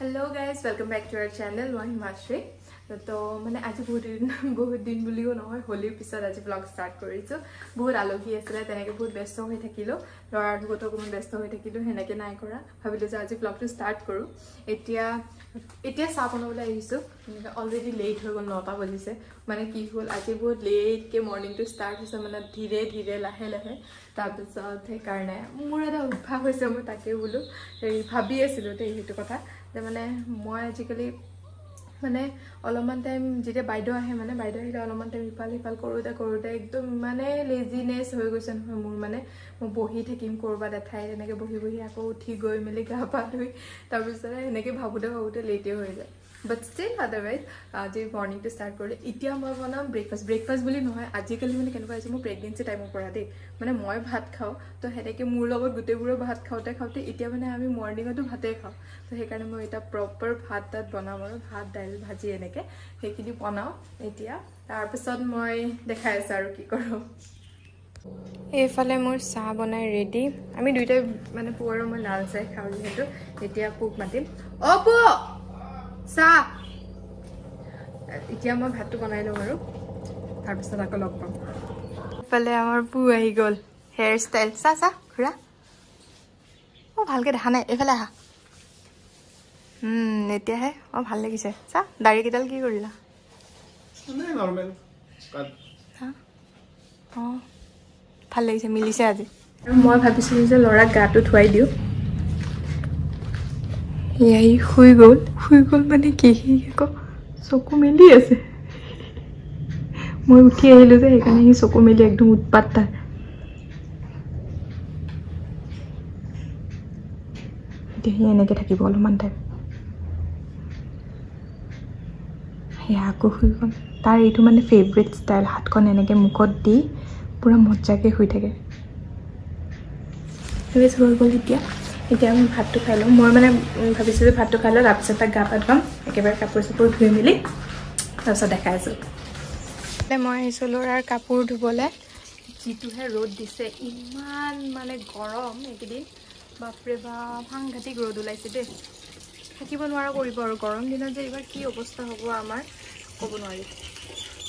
Hello guys, welcome back to our channel. মই হিমাশ্ৰী তো মানে আজি বহুত দিন বুলিও নহয় হোলিৰ পিছত আজি ব্লগ ষ্টাৰ্ট কৰিছোঁ বহুত আলহী আছিলে তেনেকৈ বহুত ব্যস্ত হৈ থাকিলোঁ ল'ৰাৰ লগতো অকণমান ব্যস্ত হৈ থাকিলোঁ সেনেকৈ নাই কৰা ভাবিলোঁ যে আজি ব্লগটো ষ্টাৰ্ট কৰোঁ এতিয়া চাহ বনাবলৈ আহিছোঁ অলৰেডি লেট হৈ গ'ল 9টা বাজিছে মানে কি হ'ল আজি বহুত লেটকৈ মৰ্ণিংটো ষ্টাৰ্ট হৈছে মানে ধীৰে ধীৰে লাহে লাহে তাৰপিছত সেইকাৰণে মোৰ এটা অভ্যাস হৈছে মই তাকে বোলো হেৰি ভাবি আছিলোঁ দেই সেইটো কথা যে মানে মই আজিকালি মানে অলপমান টাইম যেতিয়া বাইদেউ আহে মানে বাইদেউ আহিলে অলপমান টাইম ইফাল সিফাল কৰোঁতে একদম মানে লেজিনেছ হৈ গৈছে নহয় মোৰ মানে মই বহি থাকিম ক'ৰবাত এঠাইত এনেকৈ বহি আকৌ উঠি গৈ মেলি গা পা ধুই তাৰপিছত এনেকৈ ভাবোঁতে লেটেই হৈ যায় বাট ষ্টিল আদাৰৱাইজ আজি মৰ্ণিংটো ষ্টাৰ্ট কৰিলে এতিয়া মই বনাম ব্ৰেকফাষ্ট বুলি নহয় আজিকালি মানে কেনেকুৱা হৈছে মোৰ প্ৰেগনেঞ্চি টাইমৰ পৰা দেই মানে মই ভাত খাওঁ তো সেনেকৈ মোৰ লগত গোটেইবোৰে ভাত খাওঁতে এতিয়া মানে আমি মৰ্ণিঙতো ভাতেই খাওঁ তো সেইকাৰণে মই এতিয়া প্ৰপাৰ ভাত তাত বনাম আৰু ভাত দাইল ভাজি এনেকৈ সেইখিনি বনাওঁ এতিয়া তাৰপিছত মই দেখাই আছোঁ আৰু কি কৰোঁ এইফালে মোৰ চাহ বনাই ৰেডি আমি দুইটাই মানে পু আৰু মই লাল চাহ খাওঁ যিহেতু এতিয়া পুক মাতিম অ' পু চাহ এতিয়া মই ভাতটো বনাই লওঁ আৰু তাৰপিছত আকৌ লগ পাম এইফালে আমাৰ পু আহি গ'ল হেয়াৰ ষ্টাইল চাহ ঘূৰা অঁ ভালকৈ দেখা নাই এইফালে আহা এতিয়াহে অঁ ভাল লাগিছে চাহ দাড়িকেইডাল কি কৰিলা অঁ ভাল লাগিছে মিলিছে আজি আৰু মই ভাবিছিলোঁ যে ল'ৰাক গাটো ধুৱাই দিওঁ সেয়াই শুই গ'ল মানে কি সি আকৌ চকু মেলি আছে মই উঠি আহিলোঁ যে সেইকাৰণে সি চকু মেলি একদম উৎপাত তাৰ এতিয়া সি এনেকৈ থাকিব অলপমান টাইম সেয়া আকৌ শুই গ'ল তাৰ এইটো মানে ফেভৰেট ষ্টাইল হাতখন এনেকৈ মুখত দি পূৰা মজাকৈ শুই থাকে হৈ গ'ল এতিয়া আমি ভাতটো খাই লওঁ মই মানে ভাবিছোঁ যে ভাতটো খাই লওঁ তাৰপিছত তাক গা পা ধুৱাম একেবাৰে কাপোৰ চাপোৰ ধুই মেলি তাৰপিছত দেখাই আছোঁ মই আহিছোঁ ল'ৰাৰ কাপোৰ ধুবলৈ যিটোহে ৰ'দ দিছে ইমান মানে গৰম এইকেইদিন বাপৰে বাপ সাংঘাতিক ৰ'দ ওলাইছে দেই থাকিব নোৱাৰা কৰিব আৰু গৰম দিনত যে এইবাৰ কি অৱস্থা হ'ব আমাৰ ক'ব নোৱাৰি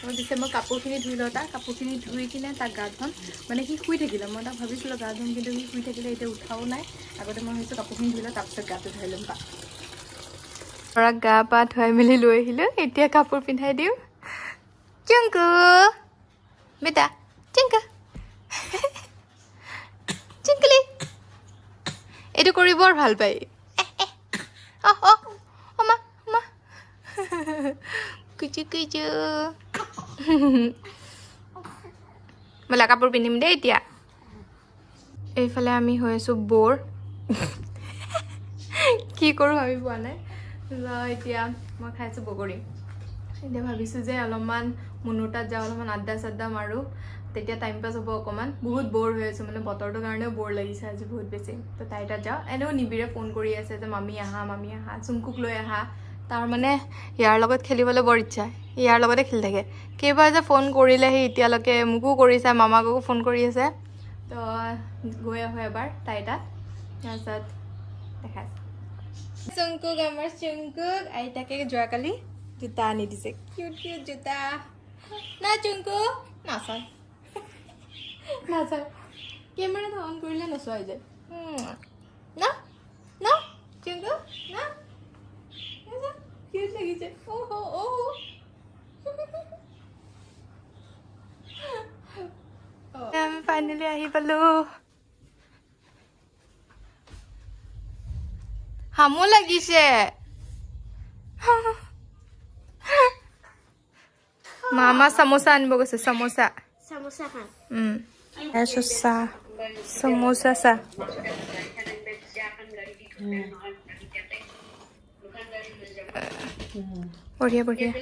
মই দিছে মই কাপোৰখিনি ধুই লওঁ তাক কাপোৰখিনি ধুই কিনে তাক গা ধুৱাম মানে সি শুই থাকিলে মই তাক ভাবিছিলোঁ গা ধুৱাম কিন্তু সি শুই থাকিলে এতিয়া উঠাও নাই আগতে মই ভাবিছোঁ কাপোৰখিনি ধুই লওঁ তাৰপিছত গাটো ধুৱাই ল'ম তাক ল'ৰাক গা পা ধুৱাই মেলি লৈ আহিলোঁ এতিয়া কাপোৰ পিন্ধাই দিওঁ চুংকু বেটা চুংকু চুংকুলি এইটো কৰি বৰ ভাল পায় মা কুচু বোলা কাপোৰ পিন্ধিম দেই এতিয়া এইফালে আমি হৈ আছোঁ বৰ কি কৰোঁ ভাবি পোৱা নাই এতিয়া মই খাই আছোঁ বগৰী এতিয়া ভাবিছোঁ যে অলপমান মুনুৰ তাত যাওঁ অলপমান আড্ডা চাড্ডা মাৰোঁ তেতিয়া টাইম পাছ হ'ব অকণমান বহুত বৰ হৈ আছোঁ মানে বতৰটোৰ কাৰণেও বৰ লাগিছে আজি বহুত বেছি তো তাইৰ তাত যাওঁ এনেও নিবিৰে ফোন কৰি আছে যে মামী আহা চুমকুক লৈ আহা তাৰ মানে ইয়াৰ লগত খেলিবলৈ বৰ ইচ্ছা ইয়াৰ লগতে খেলি থাকে কেইবাৰ যে ফোন কৰিলেহি এতিয়ালৈকে মোকো কৰিছে মামাকো ফোন কৰি আছে তো গৈ আহোঁ এবাৰ তাইৰ তাত তাৰপিছত দেখাইছোঁ চুংকুক আমাৰ চুংকুক আইতাকে যোৱাকালি জোতা আনি দিছে কিউট জোতা না চুংকু নাচায় কেমেৰাটো অন কৰিলে নচোৱাই যায় না চুংকু না কিউট লাগিছে আমি ফাইনেলি আহি পালোঁ হামো লাগিছে মামা চামোচা আনিব গৈছে চামোচা চাহ চামোচা চাহ বঢ়িয়া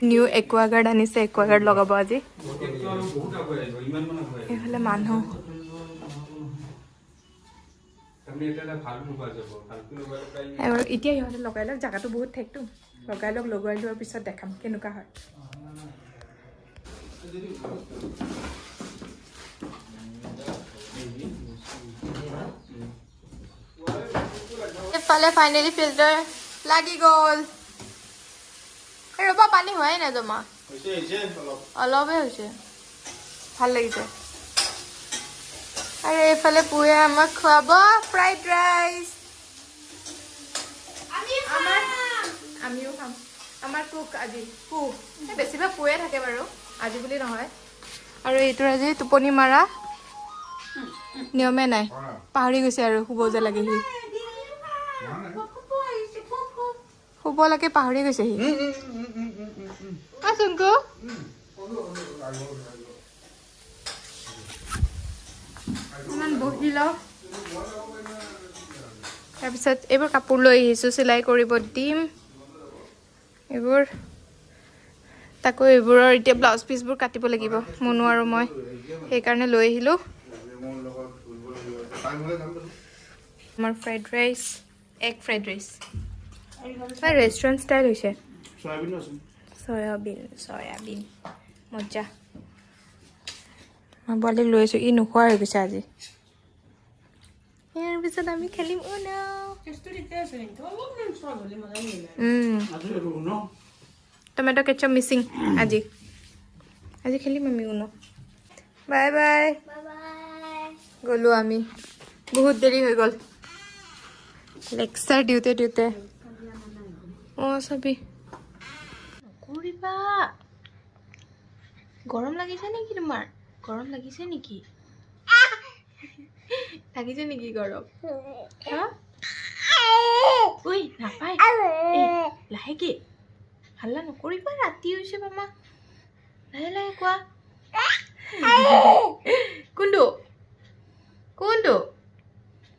নিউ একুৱাগাৰ্ড আনিছে একুৱাগাৰ্ড লগাব আজি এইফালে মানুহ এতিয়া ইহঁতে লগাই লওক জেগাটো বহুত ঠেকটো লগাই লোৱাৰ পিছত দেখাম কেনেকুৱা হয় ইফালে ফাইনেলি ফিল্টাৰ লাগি গ'ল ৰ'বা পানী হোৱাই নাই জমা অলপহে হৈছে ভাল লাগিছে আৰু এইফালে পুৱে আমাক খুৱাব ফ্ৰাইড ৰাইচ আমিও খাম আমাৰ কুক আজি কুক বেছিভাগ পুৱে থাকে বাৰু আজি বুলি নহয় আৰু এইটোৰ আজি টোপনি মাৰা নিয়মে নাই পাহৰি গৈছে আৰু শুব যে লাগে সি শুবলৈকে পাহৰি গৈছে সি চুংকু ইমান বহি লওঁ তাৰপিছত এইবোৰ কাপোৰ লৈ আহিছোঁ চিলাই কৰিব দিম এইবোৰ তাকো এইবোৰৰ এতিয়া ব্লাউজ পিচবোৰ কাটিব লাগিব মনো আৰু মই সেইকাৰণে লৈ আহিলোঁ আমাৰ fried rice egg fried rice restaurant style হৈছে চয়াবিন মজা মই পোৱালীক লৈ আছোঁ ই নোখোৱা হৈ গৈছে আজি ইয়াৰ পিছত আমি খেলিম টমেটো কেটচাপ মিচিং আজি খেলিম আমি বাই বাই গ'লোঁ আমি বহুত দেৰি হৈ গ'ল লেকচাৰ দিওঁতে অঁ চাবি নকৰিবা গৰম লাগিছে নেকি তোমাৰ গৰম লাগিছে নেকি গৰম ঐ নাপায় লাহেকে হাল্লা নকৰিবা ৰাতি হৈছে মামা লাহে লাহে কোৱা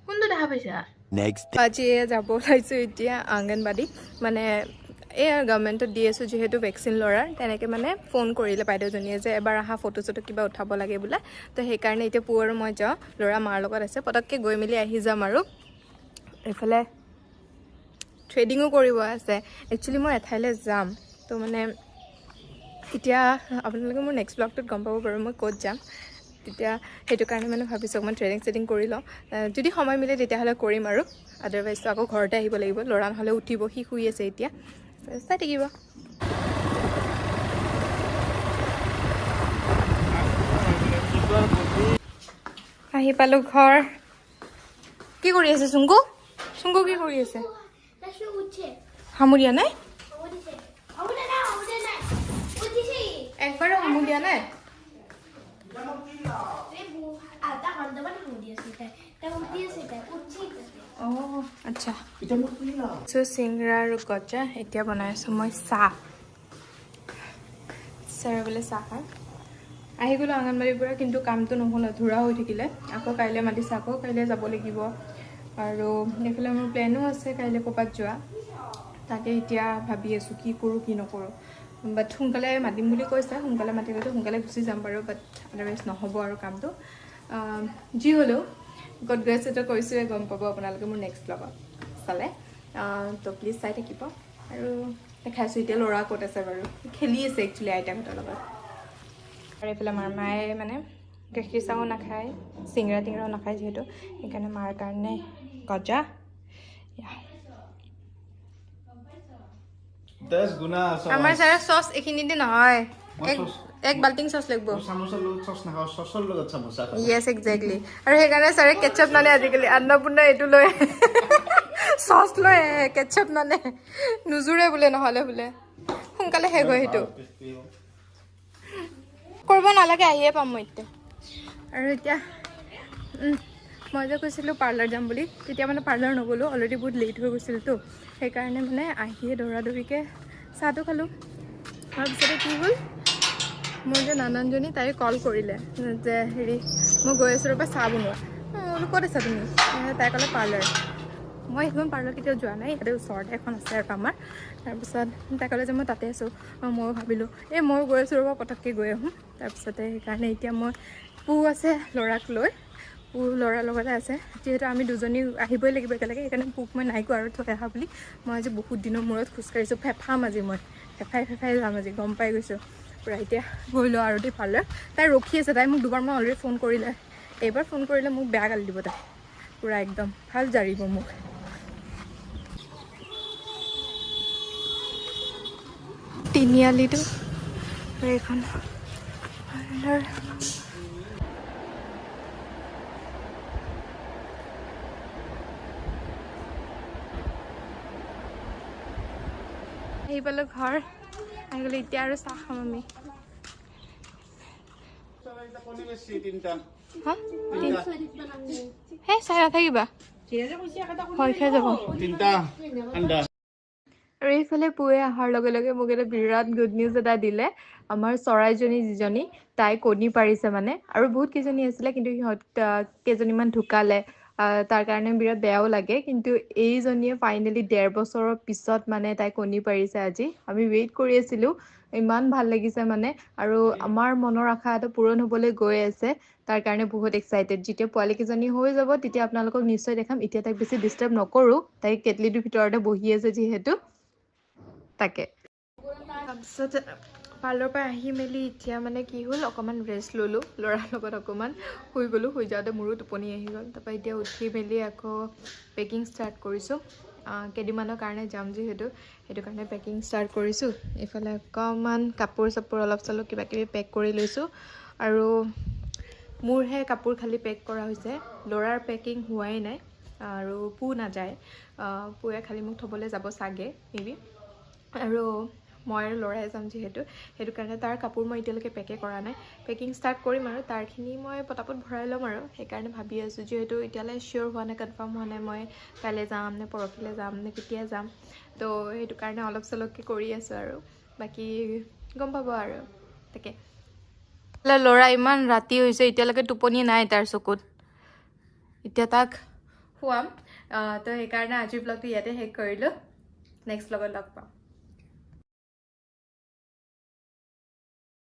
কোনটো দেখা পাইছা আজি যাব ওলাইছোঁ এতিয়া অংগনবাদী মানে এই গভৰ্ণমেণ্টত দি আছোঁ যিহেতু ভেকচিন ল'ৰাৰ তেনেকৈ মানে ফোন কৰিলে বাইদেউজনীয়ে যে এবাৰ অহা ফটো চটো কিবা উঠাব লাগে বোলে তো সেইকাৰণে এতিয়া পু আৰু মই যাওঁ ল'ৰা মাৰ লগত আছে পটককৈ গৈ মেলি আহি যাম আৰু এইফালে থ্ৰেডিঙো কৰিব আছে একচুৱেলি মই এঠাইলৈ যাম তো মানে এতিয়া আপোনালোকে মোৰ নেক্সট ব্লগটোত গম পাব বাৰু মই ক'ত যাম তেতিয়া সেইটো কাৰণে মানে ভাবিছোঁ অকণমান ট্ৰেডিং কৰি লওঁ যদি সময় মিলে তেতিয়াহ'লে কৰিম আৰু আদাৰৱাইজটো আকৌ ঘৰতে আহিব লাগিব ল'ৰা নহ'লে উঠিব সি শুই আছে এতিয়া চাই থাকিব আহি পালোঁ ঘৰ কি কৰি আছে চুংকু কি কৰি আছে সামৰিয়া নাই একবাৰো সামৰিয়া নাই অঁ আচ্ছা চিংৰা আৰু গজা এতিয়া বনাই আছোঁ মই চাহ ছাৰে বোলে চাহ খাম আহি গ'লোঁ অংগনবাড়ীৰ পৰা কিন্তু কামটো নহ'ল ধুৰা হৈ থাকিলে আকৌ কাইলৈ মাতিছে আকৌ কাইলৈ যাব লাগিব আৰু এইফালে মোৰ প্লেনো আছে কাইলৈ ক'ৰবাত যোৱা তাকে এতিয়া ভাবি আছোঁ কি কৰোঁ কি নকৰোঁ বাট সোনকালে মাতিম বুলি কৈছে সোনকালে মাতিলেতো সোনকালে গুচি যাম বাৰু বাট আদাৰৱাইজ নহ'ব আৰু কামটো যি হ'লেও ক'ত গৈ আছে তো কৈছোঁৱে গম পাব আপোনালোকে মোৰ নেক্সট ব্লগত চালে তো প্লিজ চাই থাকিব আৰু দেখাইছোঁ এতিয়া ল'ৰা ক'ত আছে বাৰু খেলি আছে একচুৱেলি আইতাহঁতৰ লগত আৰু এইফালে আমাৰ মায়ে মানে গাখীৰ চাহো নাখায় চিংৰা টিংৰাও নাখায় যিহেতু সেইকাৰণে মাৰ কাৰণে গজা আমাৰ ছাৰে চচ এইখিনিতে নহয় এক বাল্টিং চচ লাগিব য়েছ একজেক্টলি আৰু সেইকাৰণে ছাৰে কেটচাপ নানে আজিকালি আন্নপূৰ্ণা এইটো লৈ চচ লৈ কেটচাপ নানে নোজোৰে বোলে নহ'লে বোলে সোনকালে শেষ হয় সেইটো কৰিব নালাগে আহিয়ে পাম মই এতিয়া আৰু এতিয়া মই যে কৈছিলোঁ পাৰ্লাৰ যাম বুলি তেতিয়া মানে পাৰ্লাৰ নগ'লোঁ অলৰেডি বহুত লেট হৈ গৈছিলতো সেইকাৰণে মানে আহিয়ে দৌৰাদৌৰিকৈ চাহটো খালোঁ তাৰপিছতে কি হ'ল মোৰ যে নানানজনী তাই কল কৰিলে যে হেৰি মই গৈ আছোঁ ৰ'বা চাহ বনোৱা বোলো ক'ত আছা তুমি তাই ক'লে পাৰ্লাৰ মই সেইখন পাৰ্লাৰ কেতিয়াও যোৱা নাই ইয়াতে ওচৰতে এখন আছে আৰু আমাৰ তাৰপিছত তাই ক'লে যে মই তাতে আছোঁ ময়ো ভাবিলোঁ ময়ো গৈ আছোঁ ৰ'বা পটককৈ গৈ আহোঁ তাৰপিছতে সেইকাৰণে এতিয়া মই পু আছে ল'ৰাক লৈ পু ল'ৰাৰ লগতে আছে যিহেতু আমি দুজনী আহিবই লাগিব একেলগে সেইকাৰণে পুক মই নাই কোৱা আৰু থৈ আহা বুলি মই আজি বহুত দিনৰ মূৰত খোজকাঢ়িছোঁ ফেফাম আজি মই ফেফাই যাম আজি গম পাই গৈছোঁ পূৰা এতিয়া গৈ লওঁ আৰু দেই পাৰ্লাৰ তাই ৰখি আছে তাই মোক দুবাৰমান অলৰেডি ফোন কৰিলে এইবাৰ ফোন কৰিলে মোক বেয়া গালি দিব তাই পূৰা একদম ভাল জাৰিব মোক তিনিআলিটো আৰু এইখন আহি পালোঁ ঘৰ আহি গ'লে এতিয়া আৰু চাহ খাম আমি হে চাই নাথাকিবা ভয় খাই যাব আৰু এইফালে পুৱে অহাৰ লগে লগে মোক এটা বিৰাট গুড নিউজ এটা দিলে আমাৰ চৰাইজনী যিজনী তাই কণী পাৰিছে মানে আৰু বহুত কেইজনী আছিলে কিন্তু সিহঁত কেইজনীমান ঢুকালে তাৰ কাৰণে বিৰাট বেয়াও লাগে কিন্তু এইজনীয়ে ফাইনেলি 1.5 বছৰৰ পিছত মানে তাই কণী পাৰিছে আজি আমি ৱেইট কৰি আছিলোঁ ইমান ভাল লাগিছে মানে আৰু আমাৰ মনৰ আশা এটা পূৰণ হ'বলৈ গৈ আছে তাৰ কাৰণে বহুত এক্সাইটেড যেতিয়া পোৱালীকেইজনী হৈ যাব তেতিয়া আপোনালোকক নিশ্চয় দেখাম এতিয়া তাইক বেছি ডিষ্টাৰ্ব নকৰোঁ তাই কেটলিটোৰ ভিতৰতে বহি আছে যিহেতু তাকে তাৰপিছত পাৰ্লাৰৰ পৰা আহি মেলি এতিয়া মানে কি হ'ল অকণমান ৰেষ্ট ল'লোঁ ল'ৰাৰ লগত অকণমান শুই গ'লোঁ শুই যাওঁতে মোৰো টোপনি আহি গ'ল তাৰপৰা এতিয়া উঠি মেলি আকৌ পেকিং ষ্টাৰ্ট কৰিছোঁ কেইদিনমানৰ কাৰণে যাম যিহেতু সেইটো কাৰণে পেকিং ষ্টাৰ্ট কৰিছোঁ এইফালে অকণমান কাপোৰ চাপোৰ অলপ চলপ কিবা কিবি পেক কৰি লৈছোঁ আৰু মোৰহে কাপোৰ খালি পেক কৰা হৈছে ল'ৰাৰ পেকিং হোৱাই নাই আৰু পু নাযায় পুৱে খালি মোক থ'বলৈ যাব চাগে মেবি আৰু মই আৰু ল'ৰাই যাম যিহেতু সেইটো কাৰণে তাৰ কাপোৰ মই এতিয়ালৈকে পেকে কৰা নাই পেকিং ষ্টাৰ্ট কৰিম আৰু তাৰখিনি মই পটাপট ভৰাই ল'ম আৰু সেইকাৰণে ভাবি আছোঁ যিহেতু এতিয়ালৈ চিয়'ৰ হোৱা নাই কনফাৰ্ম হোৱা নাই মই কাইলৈ যাম নে পৰহিলৈ যাম নে কেতিয়া যাম তো সেইটো কাৰণে অলপ চলপকৈ কৰি আছোঁ আৰু বাকী গম পাব আৰু তাকে ল'ৰা ইমান ৰাতি হৈছে এতিয়ালৈকে টোপনি নাই তাৰ চকুত এতিয়া তাক শুৱাম তো সেইকাৰণে আজিৰ ব্লগটো ইয়াতে শেষ কৰিলোঁ নেক্সট ব্লগত লগ পাম